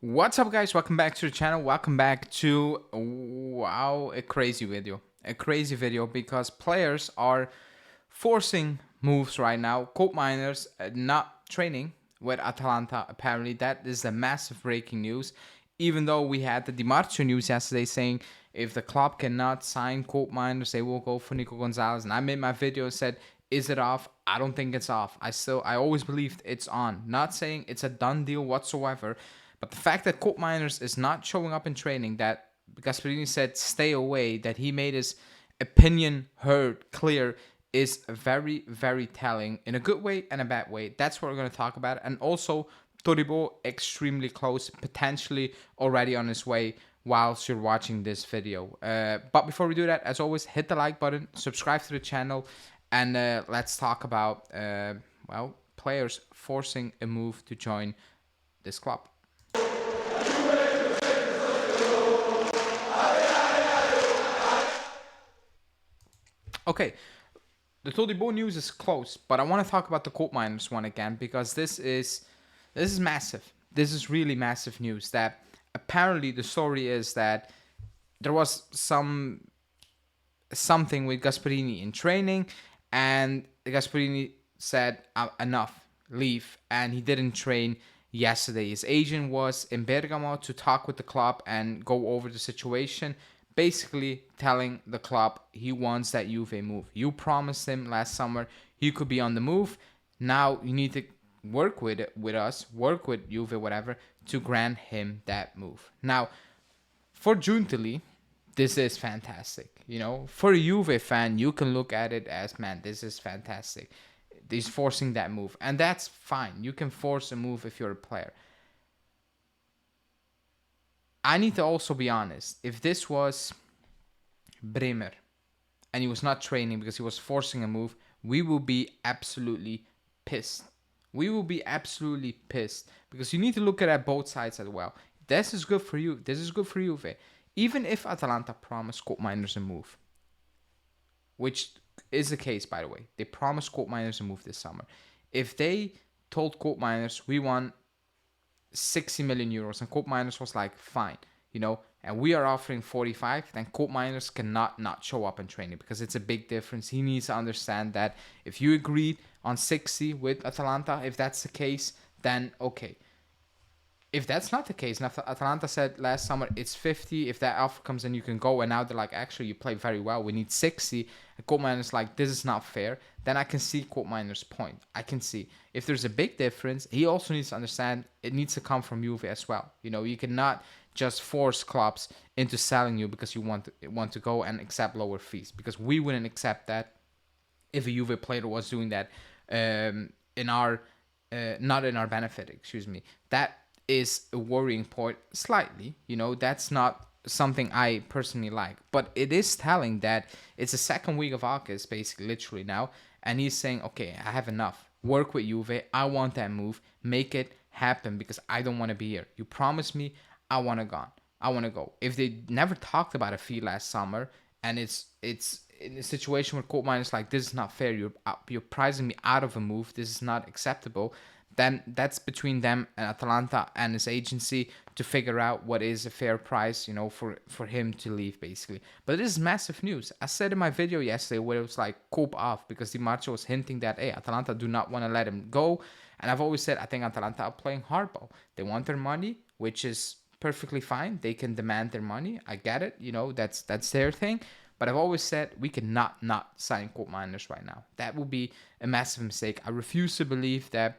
What's up, guys? Welcome back to the channel. Welcome back to a crazy video. A crazy video because players are forcing moves right now. Koopmeiners not training with Atalanta. Apparently, that is a massive breaking news. Even though we had the Di Marzio news yesterday saying if the club cannot sign Koopmeiners, they will go for Nico Gonzalez. And I made my video and said, is it off? I don't think it's off. I always believed it's on. Not saying it's a done deal whatsoever. But the fact that Koopmeiners is not showing up in training, that Gasperini said stay away, that he made his opinion heard clear, is very, very telling in a good way and a bad way. That's what we're going to talk about. And also, Todibo extremely close, potentially already on his way whilst you're watching this video. But before we do that, as always, hit the like button, subscribe to the channel, and let's talk about, players forcing a move to join this club. Okay, the Todibo news is close, but I want to talk about the Koopmeiners one again because this is massive. This is really massive news. That apparently the story is that there was something with Gasperini in training, and Gasperini said enough, leave, and he didn't train yesterday. His agent was in Bergamo to talk with the club and go over the situation. Basically telling the club he wants that Juve move. You promised him last summer he could be on the move. Now you need to work with us, work with Juve, whatever, to grant him that move. Now, for Giuntoli, this is fantastic. You know, for a Juve fan, you can look at it as, man, this is fantastic. He's forcing that move, and that's fine. You can force a move if you're a player. I need to also be honest. If this was Bremer and he was not training because he was forcing a move, we will be absolutely pissed. We will be absolutely pissed because you need to look at both sides as well. This is good for you. This is good for Juve. Even if Atalanta promised Koopmeiners a move, which is the case, by the way. They promised Koopmeiners a move this summer. If they told Koopmeiners, we want 60 million euros, and Koopmeiners was like, fine, you know, and we are offering 45, then Koopmeiners cannot not show up in training because it's a big difference. He needs to understand that if you agreed on 60 with Atalanta, if that's the case, then okay. If that's not the case, and Atalanta said last summer it's 50, if that offer comes in, you can go, and now they're like, actually, you play very well, we need 60, and Koopmeiners like, this is not fair, then I can see Koopmeiners' point. I can see. If there's a big difference, he also needs to understand it needs to come from Juve as well. You know, you cannot just force clubs into selling you because you want to go and accept lower fees, because we wouldn't accept that if a Juve player was doing that in our, not in our benefit, excuse me. That is a worrying point slightly. You know, that's not something I personally like, but it is telling that it's the second week of August, basically, literally now, and he's saying, okay, I have enough. Work with Juve. I want that move. Make it happen because I don't want to be here. You promised me. I want to go. I want to go. If they never talked about a fee last summer, and it's in a situation where Koopmeiners like, this is not fair. You're pricing me out of a move. This is not acceptable. Then that's between them and Atalanta and his agency to figure out what is a fair price, you know, for him to leave, basically. But this is massive news. I said in my video yesterday where it was like, Coop off, because Di Marzio was hinting that, hey, Atalanta do not want to let him go. And I've always said, I think Atalanta are playing hardball. They want their money, which is perfectly fine. They can demand their money. I get it. You know, that's their thing. But I've always said we cannot not sign Koopmeiners right now. That would be a massive mistake. I refuse to believe that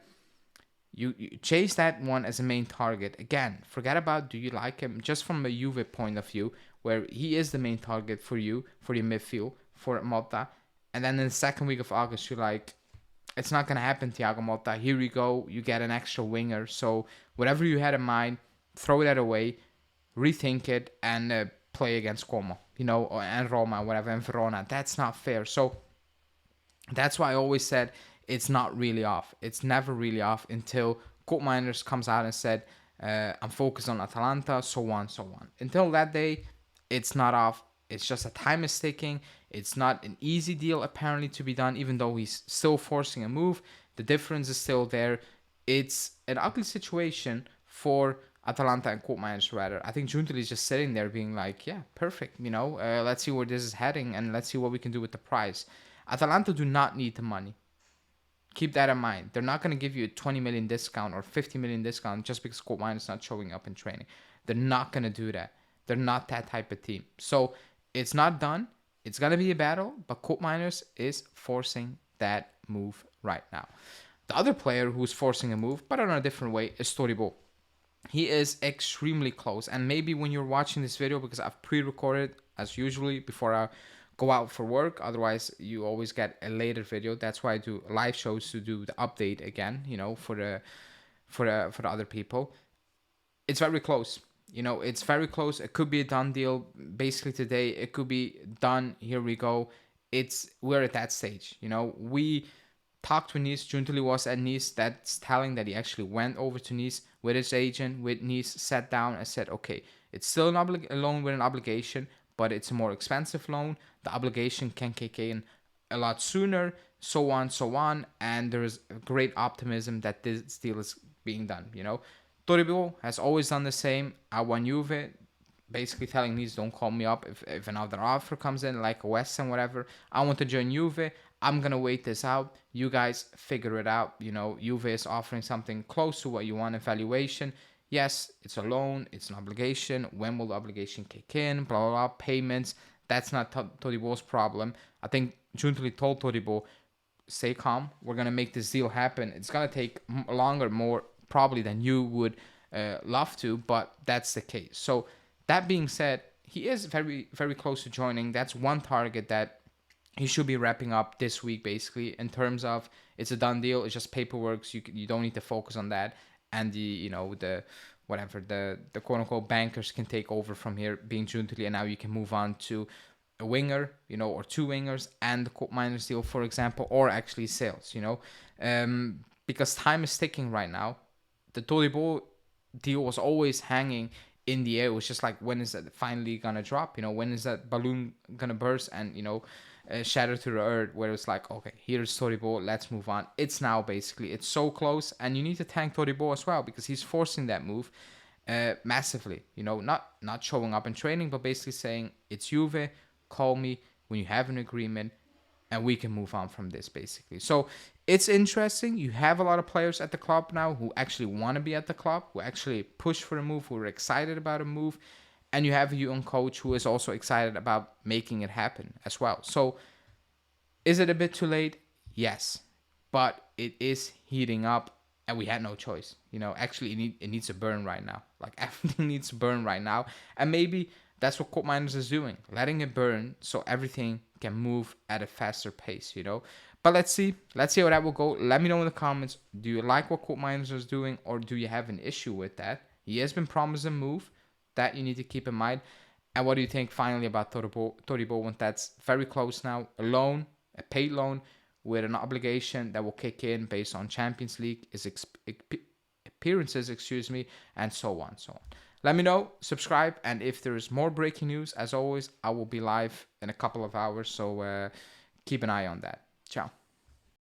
you chase that one as a main target. Again, forget about do you like him, just from a Juve point of view, where he is the main target for you, for your midfield, for Motta. And then in the second week of August, you're like, it's not going to happen, Thiago Motta. Here we go. You get an extra winger. So whatever you had in mind, throw that away, rethink it, and play against Como, you know, and Roma, whatever, and Verona. That's not fair. So that's why I always said, it's not really off. It's never really off until Koopmeiners comes out and said, I'm focused on Atalanta, so on, so on. Until that day, it's not off. It's just a time is ticking. It's not an easy deal, apparently, to be done, even though he's still forcing a move. The difference is still there. It's an ugly situation for Atalanta and Koopmeiners rather. I think Giuntoli is just sitting there being like, yeah, perfect. Let's see where this is heading and let's see what we can do with the price. Atalanta do not need the money. Keep that in mind. They're not going to give you a 20 million discount or 50 million discount just because Koopmeiners is not showing up in training. They're not going to do that. They're not that type of team. So it's not done. It's going to be a battle, but Koopmeiners is forcing that move right now. The other player who's forcing a move, but in a different way, is Todibo. He is extremely close. And maybe when you're watching this video, because I've pre-recorded as usually before I go out for work, otherwise you always get a later video. That's why I do live shows to do the update again, for the other people. It's very close. It's very close. It could be a done deal basically today. It could be done. Here we go. We're at that stage. We talked to Nice. Giuntoli was at Nice. That's telling that he actually went over to Nice with his agent, with Nice, sat down and said, okay, it's still a loan with an obligation, but it's a more expensive loan. The obligation can kick in a lot sooner, so on. And there is great optimism that this deal is being done, Todibo has always done the same. I want Juve, basically telling Nice, don't call me up if another offer comes in, like a West Ham, whatever. I want to join Juve. I'm going to wait this out. You guys figure it out. Juve is offering something close to what you want in valuation. Yes, it's a loan. It's an obligation. When will the obligation kick in? Blah, blah, blah. Payments. That's not Todibo's problem. I think Giuntoli told Todibo, stay calm. We're going to make this deal happen. It's going to take longer, more probably than you would love to, but that's the case. So that being said, he is very, very close to joining. That's one target that he should be wrapping up this week, basically, in terms of it's a done deal. It's just paperwork. So you don't need to focus on that. And the quote unquote bankers can take over from here, being Giuntoli, and now you can move on to a winger, or two wingers, and the Koopmeiners deal, for example, or actually sales, because time is ticking right now. The Todibo deal was always hanging in the air. It was just like, when is that finally gonna drop? When is that balloon gonna burst and shatter to the earth? Where it's like, okay, here's Todibo, let's move on. It's now basically. It's so close, and you need to thank Todibo as well because he's forcing that move massively. Not showing up in training, but basically saying, it's Juve. Call me when you have an agreement, and we can move on from this, basically. So it's interesting. You have a lot of players at the club now who actually want to be at the club, who actually push for a move, who are excited about a move. And you have a young coach who is also excited about making it happen as well. So is it a bit too late? Yes. But it is heating up, and we had no choice. Actually, it needs to burn right now. Like, everything needs to burn right now. And maybe that's what Koopmeiners is doing, letting it burn so everything can move at a faster pace, But let's see how that will go. Let me know in the comments. Do you like what Koopmeiners is doing, or do you have an issue with that? He has been promised a move that you need to keep in mind. And what do you think finally about Todibo when that's very close now? A loan, a paid loan with an obligation that will kick in based on Champions League, appearances, and so on. Let me know, subscribe, and if there is more breaking news, as always, I will be live in a couple of hours, so keep an eye on that. Ciao.